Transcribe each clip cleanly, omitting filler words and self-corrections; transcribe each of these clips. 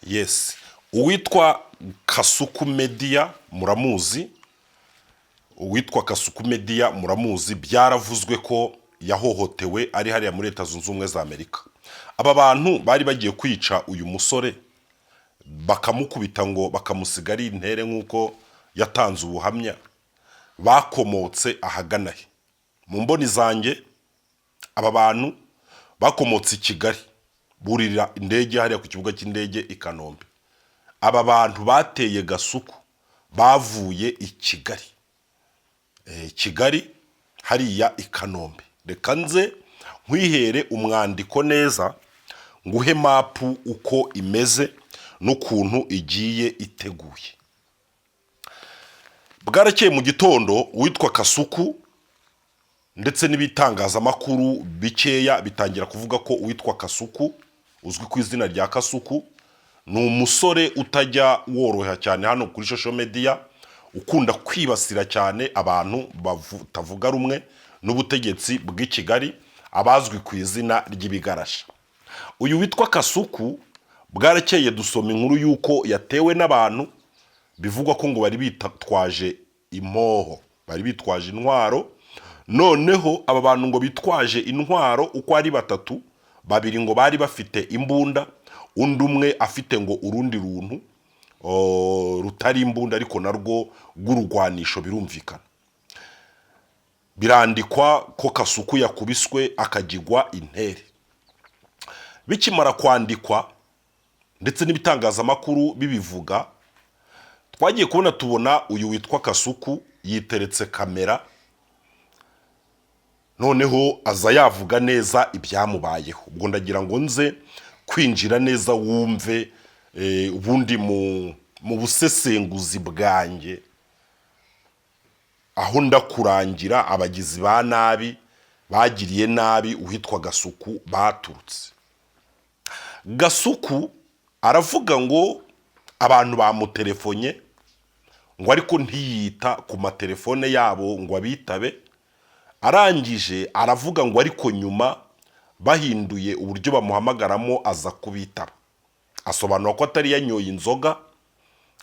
Yes. Uwitwa Kasuku Media muramuzi. Uwitwa Kasuku Media muramuzi, byaravuzwe ko yahohotewe ari hariya muri Leta Zunze Ubumwe za Amerika. Aba bantu bari bagiye kwica uyu musore bakamukubita ngo bakamusiga ari intere nk'uko yatanze ubuhamya, bakomotse ahagana he. Mu mboni zanjye aba bantu bakomotse i Kigali, burira indege hariya ku kibuga cy'indege i Kanombe. Aba bantu bateye Gasuku bavuye i Kigali, Kigali hariya i Kanombe. Reka nze nkwihere umwandiko neza, nguhe mapu uko imeze n'ukuntu igiye iteguye. Bwarakeye mu gitondo uwitwa Kasuku ndetse n'ibitangazamakuru bikeya bitangira kuvuga ko uwitwa Kasuku uzwi ku izina rya Kasuku ni umusore utajya woroha cyane hano kuri social media, ukunda kwibasira cyane abantu batavuga rumwe n'ubutegetsi bw'i Kigali, abazwi ku izina ry'ibigarasha. Uyu witwa Kasuku bwarakeye dusoma inkuru yuko yatewe n'abantu bivugwa ko ngo bari bitwaje impoho, bari bitwaje intwaro. Noneho aba bantu ngo bitwaje intwaro uko ari batatu, babiri ngo bari bafite imbunda, undi umwe afite ngo urundi runtu rutari imbunda ariko narwo rw'urugwanisho. Birumvikana, birandikwa ko Kasuku yakubiswe akagigwa intere. Bikimara kwandikwa ndetse n'ibitangazamakuru bibivuga, twagiye kubona tubona uyu witwa Kasuku yiteretse kamera, noneho aza yavuga neza ibyamubayeho. Ubwo ndagira ngo nze kwinjira neza wumve ubundi mu busesenguzi bwanjye, aho ndakurangira abagizi ba nabi bagiriye nabi uhitwa Gasuku baturutse. Gasuku aravuga ngo abantu bamutelefonye ngo ariko ntiyita ku matelefone yabo ngo abitabe. Arangije aravuga ngo ariko nyuma bahinduye uburyo bamuhamagaramo aza kubitaba. Asobanura ko atari yanyoye inzoga,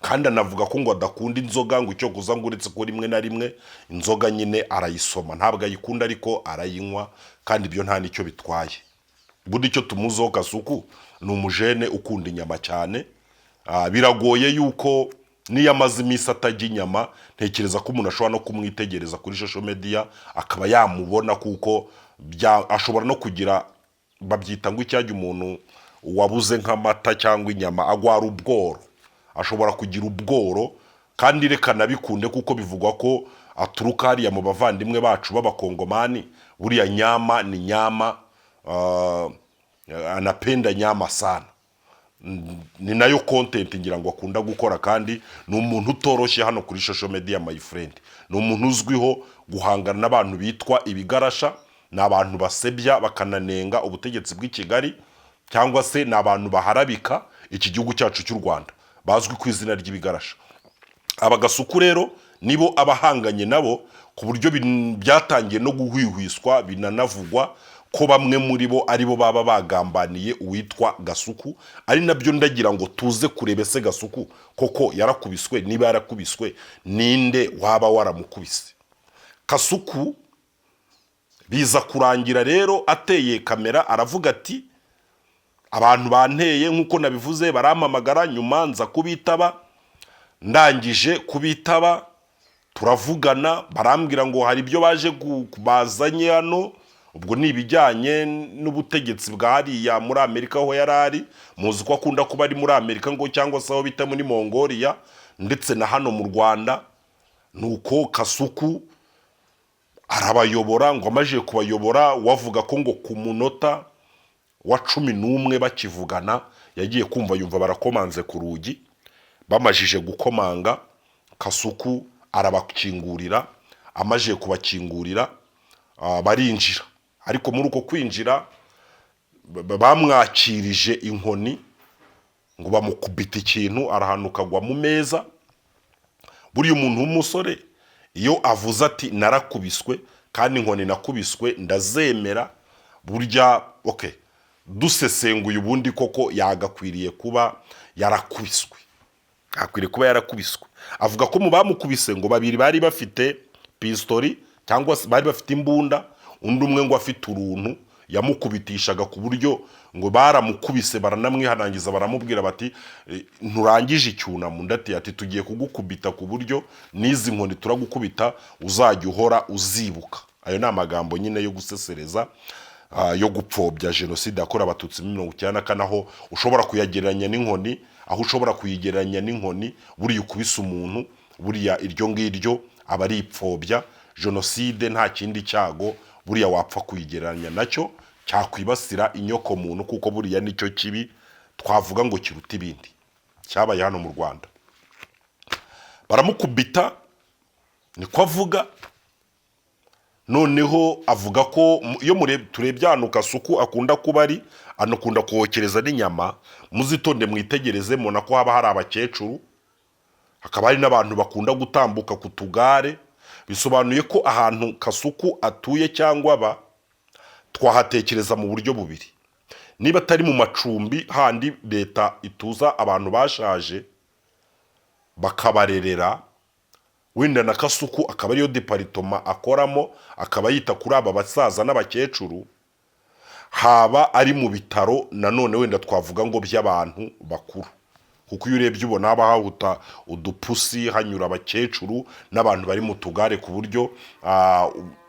kandi anavuga ko ngo adakunda inzoga, ngo icyo kuza ngo uretse ko rimwe na rimwe inzoga nyine arayisoma, ntabwo ayikunda ariko arayinywa, kandi ibyo nta nicyo bitwaye. Budi icyo tumuziho Kasuku ni umujene ukunda inyama cyane. Biragoye yuko niyo amaze iminsi atajya inyama, ntekereza ko umuntu ashobora no kumwitegereza kuri social media akaba yamubona, kuko ashobora no kugira, babyita ngo icyajya umuntu wabuze nk'amata cyangwa inyama agwara ubworo, ashobora kugira ubworo. Kandi reka nabikunde kuko bivugwa ko aturuka hariya mu bavandimwe bacu b'abakongomani. Buriya nyama ni nyama, anapenda nyama sana, ni nayo content ngira ngo akunda gukora. Kandi ni umuntu utoroshye hano kuri social media my friend. Ni umuntu uzwiho guhangana n'abantu bitwa ibigarasha, ni abantu basebya bakananenga ubutegetsi bw'i Kigali, cyangwa se ni abantu baharabika iki gihugu cyacu cy'u Rwanda, bazwi ku izina ry'ibigarasha. Aba Gasuku rero nibo abahanganye nabo, ku buryo byatangiye no guhwihwiswa, binanavugwa ko bamwe muri bo aribo baba bagambaniye uwitwa Gasuku. Ari nabyo ndagira ngo tuze kurebe se Gasuku koko yarakubiswe, niba yarakubiswe ninde waba waramukubise. Kasuku biza kurangira rero ateye kamera aravuga ati abantu banteye nk'uko nabivuze, barampamagara, nyuma nza kubitaba. Ndangije kubitaba turavugana, barambwira ngo hari ibyo baje bazanye hano. Ubwo ni ibijyanye n'ubutegetsi bwa hariya muri Amerika aho yarari. Muzi ko akunda kuba ari muri Amerika ngo, cyangwa se aho bita muri Mongolia, ndetse na hano mu Rwanda. Nuko Kasuku arabayobora, ngo amaje kubayobora wavuga ko ngo ku munota wa 11 bakivugana yagiye kumva yumva barakomanze ku rugi. Bamajije gukomanga, Kasuku arabakingurira. Amaje kubakingurira barinjira, ariko muri uko kwinjira bamwakirije inkoni ngo bamukubita ikintu, arahanuka agwa mu meza. Buriya umuntu w'umusore iyo avuze ati narakubiswe kandi inkoni nakubiswe ndazemera, burya okay, dusesenguye ubundi koko yagakwiriye kuba yarakubiswe, akwiriye kuba yarakubiswe. Avuga ko mu bamukubise ngo babiri bari bafite pistori cyangwa bari bafite imbunda, undi umwe ngo afite uruntu yamukubitishaga ku buryo ngo baramukubise baranamwihanangiza baramubwira bati nturangije icyunamo, ndati ati tugiye kugukubita ku buryo n'izi nkoni turagukubita uzajya uhora uzibuka. Ayo ni amagambo nyine yo gusesereza yo gupfobya jenoside yakorewe abatutsi muri 1994, aho ushobora kuyagereranya n'inkoni, aho ushobora kuyigereranya n'inkoni buriya ukubise umuntu, buriya iryo ngiryo aba ari ipfobya. Jenoside nta kindi cyago buriya wapfa kuyigereranya nacyo cyakwibasira inyoko muntu, kuko buriya nicyo kibi twavuga ngo kiruta ibindi cyabaye hano mu Rwanda. Baramukubita niko avuga. Noneho avuga ko iyo turebye hano Kasuku akunda kuba ari anakunda kokereza n'inyama, muzitonde mwitegereze mubona ko haba hari abakecuru, hakaba hari n'abantu bakunda gutambuka ku tugare. Bisobanuye ko ahantu Kasuku atuye cyangwa aba twahatekereza mu buryo bubiri. Niba atari mu macumbi handi leta ituza abantu bashaje bakabarerera, wenda na Kasuku akaba ariyo departoma akoramo, akaba yita kuri aba basaza n'abakecuru, haba ari mu bitaro nanone wenda twavuga ngo by'abantu bakuru, kuko iyo urebye ubona haba hahuta udupusi hanyura abakecuru n'abantu bari mu tugare, ku buryo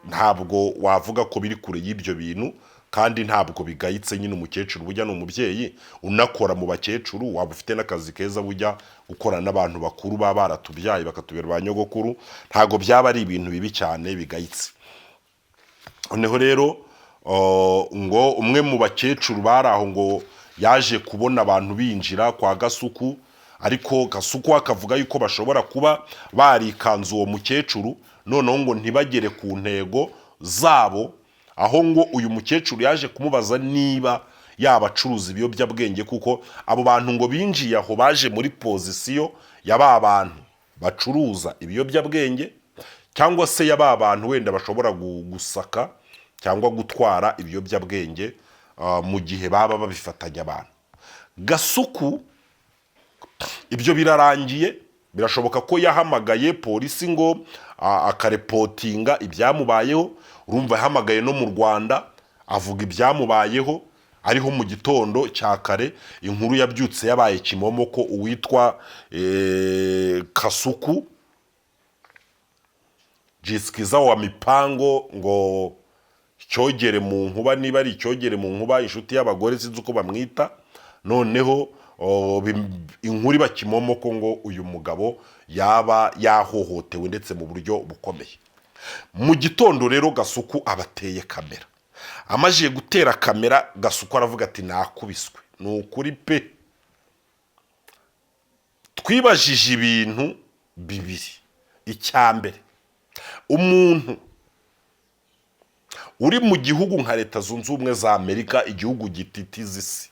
ntabwo wavuga ko biri kure y'ibyo bintu, kandi ntabwo bigayitse. Nyine umukecuru bujya ni umubyeyi unakora mu bakecuru, waba ufite n'akazi keza bujya gukorana n'abantu bakuru baba baratubyaye bakatubera ba nyogokuru, ntabwo byaba ari ibintu bibi cyane bigayitse. Noneho rero ngo umwe mu bakecuru bari aho ngo yaje kubona abantu binjira kwa Gasuku, ariko Gasuku akavuga yuko bashobora kuba barikanze uwo mukecuru, noneho ngo ntibagere ku ntego zabo, aho ngo uyu mukecuru yaje kumubaza niba yabacuruza ibiyobyabwenge, kuko abo bantu ngo binjiye aho baje muri pozisiyo ya ba bantu bacuruza ibiyobyabwenge, cyangwa se ya ba bantu wenda bashobora gusaka cyangwa gutwara ibiyobyabwenge mu gihe baba babifatanya abantu. Gasuku ibyo birarangiye, birashoboka ko yahamagaye polisi ngo akarepotinga ibyamubayeho. Urumva yahamagaye no mu Rwanda avuga ibyamubayeho, ariho mu gitondo cya kare inkuru yabyutse yabaye kimomo ko uwitwa Kasuku Jisikiza wa Mipango ngo cyogere mu nkuba, niba ari cyogere mu nkuba, inshuti y'abagore sinzi uko bamwita, noneho inkuru iba kimomo ko ngo uyu mugabo yaba yahohotewe ndetse mu buryo bukomeye. Mu gitondo rero Gasuku abateye kamera, amajiye gutera kamera Gasuku aravuga ati nakubiswe. Ni ukuri pe, twibajije ibintu bibiri. Icyambere, umuntu uri mu gihugu nka Leta Zunze Ubumwe za Amerika, igihugu gititiza isi,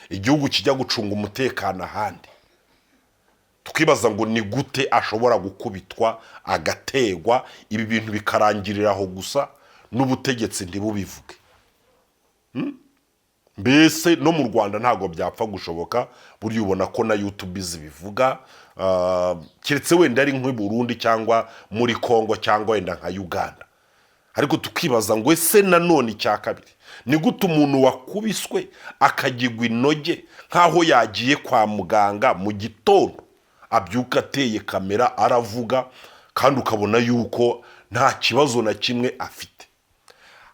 igihugu kijya gucunga umutekano ahandi, tukibaza ngo ni gute ashobora gukubitwa agategwa, ibi bintu bikarangirira aho gusa n'ubutegetsi ntibubivuge. Mbese no mu Rwanda ntago byapfa gushoboka, buri ubona ko na YouTube zibivuga, keretse wenda ari nk'u Burundi cyangwa muri Kongo cyangwa wenda nka Uganda. Ariko tukibaza ngo ese nanone icya kabiri, ni gute umuntu wakubiswe akagigwa inoge nkaho yagiye kwa muganga mu gitondo, abyuka ateye kamera aravuga, kandi ukabona yuko nta kibazo na kimwe afite.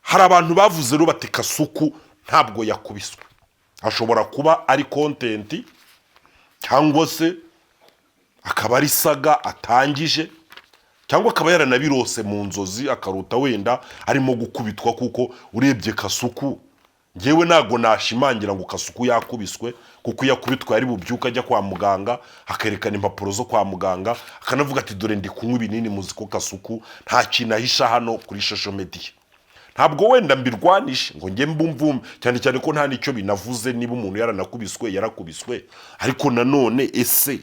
Hari abantu bavuze rero bati Kasuku ntabwo yakubiswe, ashobora kuba ari content cyangwa se akaba ari saga atangije, cyangwa akaba yaranabirose mu nzozi akaruta wenda arimo gukubitwa, kuko urebye Kasuku ngewe nago nashimangira ngo Kasuku yakubiswe, kuko yakubitwa yari bubyuka ajya kwa muganga akerekana impapuro zo kwa muganga akanavuga ati dore ndi kunywa ibinini, muzi ko Kasuku nta kintu ahisha hano kuri social media. Ntabwo wenda mbirwanishe ngo nge mbumvum cyane cyane ko nta nicyo binavuze niba umuntu yaranakubiswe yarakubiswe. Ariko nanone ese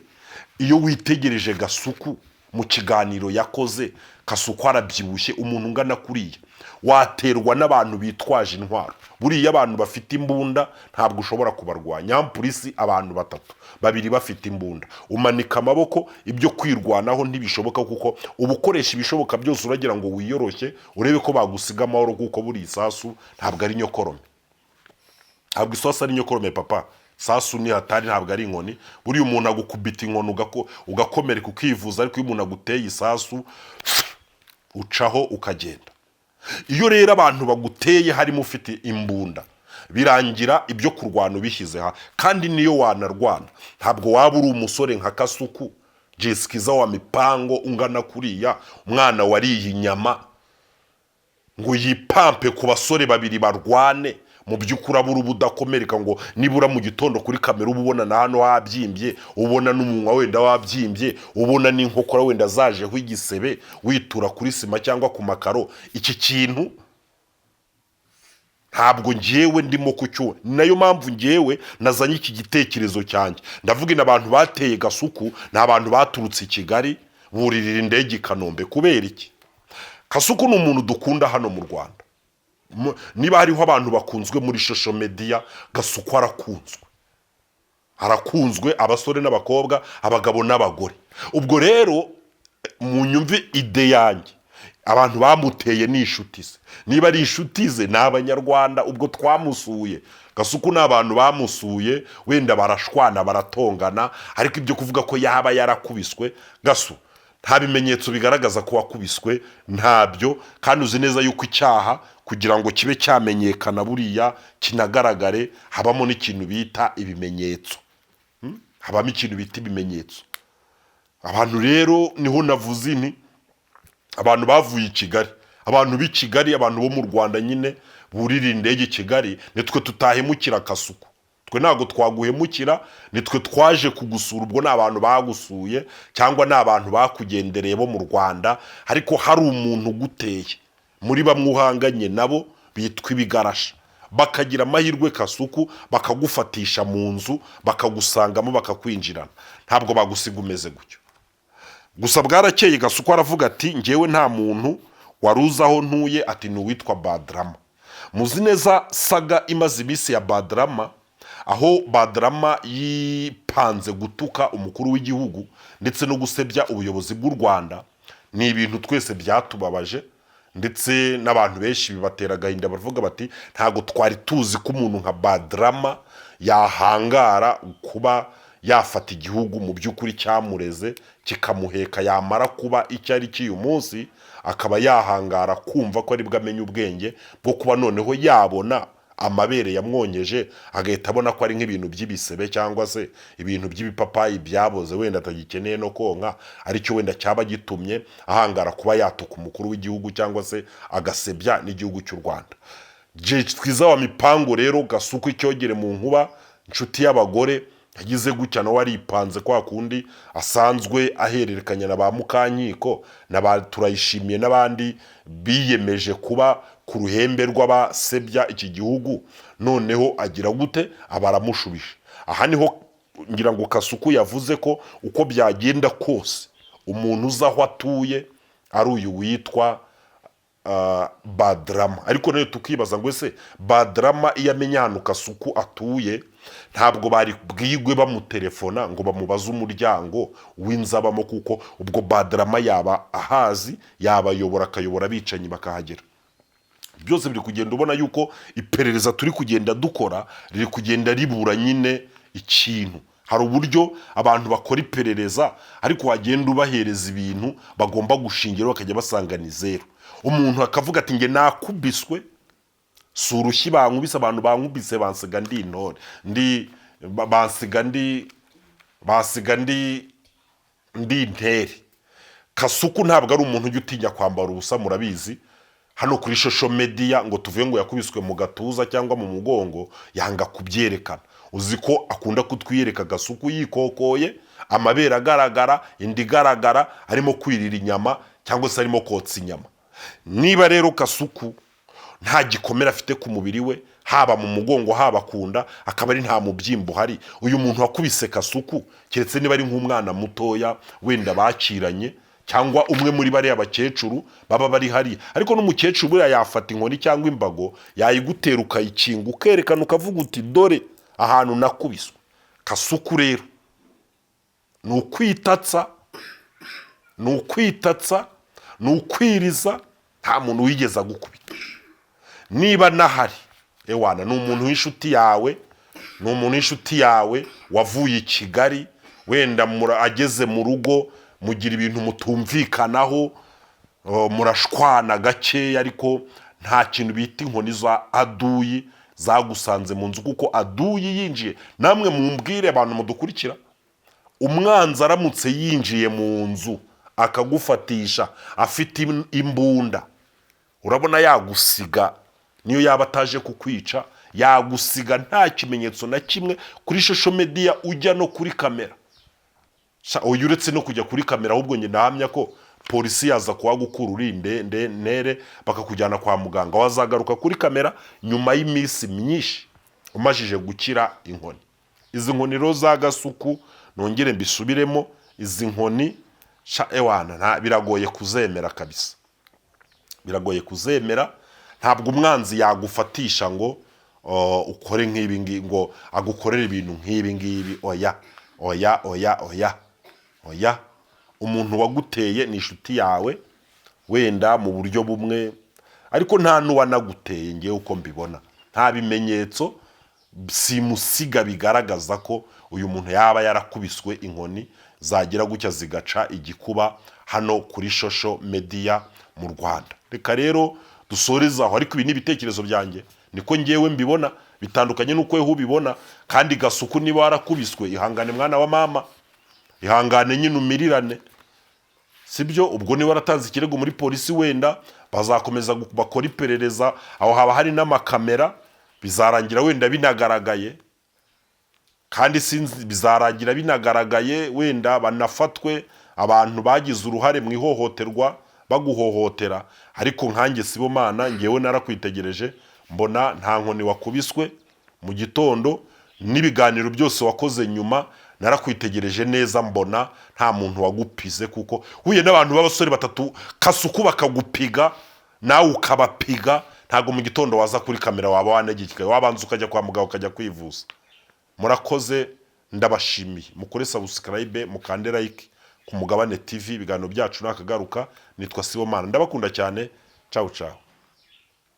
iyo witegereje Gasuku mu kiganiro yakoze, Kasuku arabyibushye, umuntu ungana kuriya waterwa n'abantu bitwaje intwaro. Buriya abantu bafite imbunda ntabwo ushobora kubarwanya. Polisi abantu batatu, babiri bafite imbunda, umanika amaboko, ibyo kwirwanaho ntibishoboka, kuko uba ukoresha ibishoboka byose uragira ngo wiyoroshye urebe ko bagusiga amahoro, kuko buri isasu ntabwo ari nyokorome. Ntabwo isasu ari nyokorome papa, sasu ni hatari, ntabwo ari inkoni. Buriya umuntu agukubita inkoni ugakomereka ukivuza, ariko iyo umuntu aguteye isasu ucaho ukagenda. Iyo rero abantu baguteye harimo ufite imbunda, birangira ibyo kurwana ubishyize ha. Kandi niyo wanarwana ntabwo waba uri umusore nka Kasuku Jesikiza wa mipango ungana kuriya, umwana wariye inyama, ngo yipampe ku basore babiri barwane. Mu by'ukuri abura ubudakomereka, ngo nibura mu gitondo kuri kamera uba ubona na hano wabyimbye, ubona n'umunwa wenda wabyimbye, ubona n'inkokora wenda zajeho igisebe, witura kuri sima cyangwa ku makaro. Iki kintu ntabwo njyewe ndimo kucyuha. Nayo mpamvu njyewe nazanye iki gitekerezo cyanjye. Ndavuga ina abantu bateye Kasuku ni abantu baturutse i Kigali buririra indege i Kanombe. Kubera iki? Kasuku ni umuntu dukunda hano mu Rwanda. Niba hariho abantu bakunzwe muri social media, Kasuku arakunzwe, abasore n'abakobwa, abagabo n'abagore. Ubwo rero mu nyumve ide yanjye, abantu bamuteye ni inshuti ze. Niba ari inshuti ze ni abanyarwanda, ubwo twamusuye. Kasuku ni abantu bamusuye, wenda barashwana baratongana, ariko ibyo kuvuga ko yaba yarakubiswe, Gasu nta bimenyetso bigaragaza ko wakubiswe, ntabyo. Kandi uzi neza yuko icyaha kugira ngo kibe cyamenyekana buriya kinagaragare, habamo n'ikintu bita ibimenyetso. Habamo ikintu bita ibimenyetso. Abantu rero niho navuze nti abantu bavuye i Kigali, abantu b'i Kigali, abantu bo mu Rwanda nyine burira indege i Kigali, nitwe tutahemukira Kasuku. Twe ntago twaguhemukira, nitwe twaje kugusura. Ubwo ni abantu bagusuye cyangwa ni abantu bakugendereye bo mu Rwanda, ariko hari umuntu guteye muri bamwe uhanganye nabo bitwa ibigarasha, bakagira amahirwe Kasuku bakagufatisha mu nzu, bakagusangamo, bakakwinjirana. Ntabwo bagusiga umeze gutyo. Gusa bwarakeye Kasuku aravuga ati njyewe nta muntu waruza aho ntuye, ati ni uwitwa Badrama. Muzi neza saga imaze ibisi ya Badrama, aho Badrama yipanze gutuka umukuru w'igihugu ndetse no gusebya ubuyobozi bw'u Rwanda. Ni ibintu twese byatubabaje, ndetse n'abantu benshi bibatera agahinda, bavuga bati ntago twari tuzi ko umuntu nka Badrama yahangara kuba yafata igihugu mu by'ukuri cyamureze kikamuheka, yamara kuba icyo ari cy'uyu munsi akaba yahangara kumva ko ari bwamenye ubwenge bwo kuba noneho yabona amabere yamwonyeje, agahita abona ko ari nk'ibintu by'ibisebe cyangwa se ibintu by'ibipapayi byaboze wenda atagikeneye no konka, aricyo wenda cyaba gitumye ahangara kuba yatuka umukuru w'igihugu cyangwa se agasebya n'igihugu cy'u Rwanda. Jesikiza wa mipango rero Kasuku icyogere mu nkuba, inshuti y'abagore, yagize gutya nawe aripanze kwa kundi asanzwe ahererekanya na ba Mukankiko na Turayishimiye n'abandi biyemeje kuba ku ruhembe rw'abasebya iki gihugu. Noneho agira gute? Abaramushubije. Aha niho ngira ngo Kasuku yavuze ko uko byagenda kose umuntu uza aho atuye ari uyu witwa Badrama. Ariko nayo tukibaza ngo ese Badrama iyo amenya ahantu Kasuku atuye, ntabwo bari bwigwe bamutelefona ngo bamubaze umuryango w'inzabamo, kuko ubwo Badrama yaba ahazi, yabayobora, akayobora abicanyi bakahagera. Byose biri kugenda ubona yuko iperereza turi kugenda dukora riri kugenda ribura nyine ikintu. Hari uburyo abantu bakora iperereza, ariko wagenda ubahereza ibintu bagomba gushingira bakajya basanga ni zero. Umuntu akavuga ati nge nakubiswe, si urushyi bankubise, abantu bankubise bansiga ndi intore, basiga ndi intere. Kasuku ntabwo ari umuntu ujya utinya kwambara ubusa, murabizi. Hano kuri social media ngo tuvuye ngo yakubiswe mu gatuza cyangwa mu mugongo, yanga kubyerekana. Uzi ko akunda kutwiyereka Kasuku yikokoye, amabere agaragara, indi igaragara, arimo kwirira inyama cyangwa se arimo kotsa inyama. Niba rero Kasuku nta gikomera afite ku mubiri we, haba mu mugongo haba kunda, akaba ari nta mubyimbo hari, uyu muntu wakubise Kasuku, keretse niba ari nk'umwana mutoya wenda bakiranye cyangwa umwe muri bariya bakecuru baba bari hariya. Ariko n'umukecuru buriya yafata inkoni cyangwa imbago yayigutera ukayikinga ukerekana ukavuga uti dore ahantu nakubiswe. Kasuku rero ni ukwitatsa, ni ukwitatsa, ni ukwiriza, nta muntu wigeze agukubita. Niba nahari ewana ni umuntu w'inshuti yawe, ni umuntu w'inshuti yawe wavuye i Kigali, wenda ageze mu rugo mugira ibintu mutumvikanaho, murashwana gakeya, ariko nta kintu bita inkoni za aduyi zagusanze mu nzu, kuko aduyi yinjiye. Namwe mumbwire abantu mudukurikira, umwanzi aramutse yinjiye mu nzu akagufatisha afite imbunda, urabona yagusiga. Niyo yaba ataje kukwica yagusiga nta kimenyetso na kimwe kuri social media ujya no kuri kamera. Uyu uretse no kujya kuri kamera, ahubwo njye nahamya ko polisi yaza kuhagukura uri nere bakakujyana kwa muganga, wazagaruka kuri kamera nyuma y'iminsi myinshi umajije gukira inkoni. Izi nkoni rero za Gasuku nongere mbisubiremo, izi nkoni ewana biragoye kuzemera kabisa, biragoye kuzemera. Ntabwo umwanzi yagufatisha ngo ukore nk'ibi ngibi, ngo agukorere ibintu nk'ibi ngibi. Oya oya oya oya oya. Umuntu waguteye ni inshuti yawe, wenda mu buryo bumwe, ariko nta n'uwanaguteye. Ngewe uko mbibona nta bimenyetso simusiga bigaragaza ko uyu muntu yaba yarakubiswe inkoni zagira gutya zigaca igikuba hano kuri social media mu Rwanda. Reka rero dusoreza aho, ariko ibi ni ibitekerezo byanjye, niko ngewe mbibona, bitandukanye n'uko wewe ubibona. Kandi Gasuku niba warakubiswe, ihangane mwana wa mama, ihangane nyine umirirane, sibyo? Ubwo niba waratanze ikirego muri polisi, wenda bazakomeza bakora iperereza, aho haba hari n'amakamera, bizarangira wenda binagaragaye, kandi sinzi bizarangira binagaragaye, wenda banafatwe abantu bagize uruhare mu ihohoterwa baguhohotera. Ariko nkanjye Sibomana, ngewe narakwitegereje mbona nta nkoni wakubiswe mu gitondo, n'ibiganiro byose wakoze nyuma narakwitegereje neza mbona nta muntu wagupize, kuko huye n'abantu b'abasore batatu Kasuku bakagupiga nawe ukabapiga, ntago mu gitondo waza kuri kamera waba wanegekeye, wabanza ukajya kwa muganga ukajya kwivuza. Murakoze, ndabashimiye. Mukore subscribe, mukande like ku Mugabane TV. Ibiganiro byacu nakagaruka. Nitwa Sibomana, ndabakunda cyane. Ciao ciao.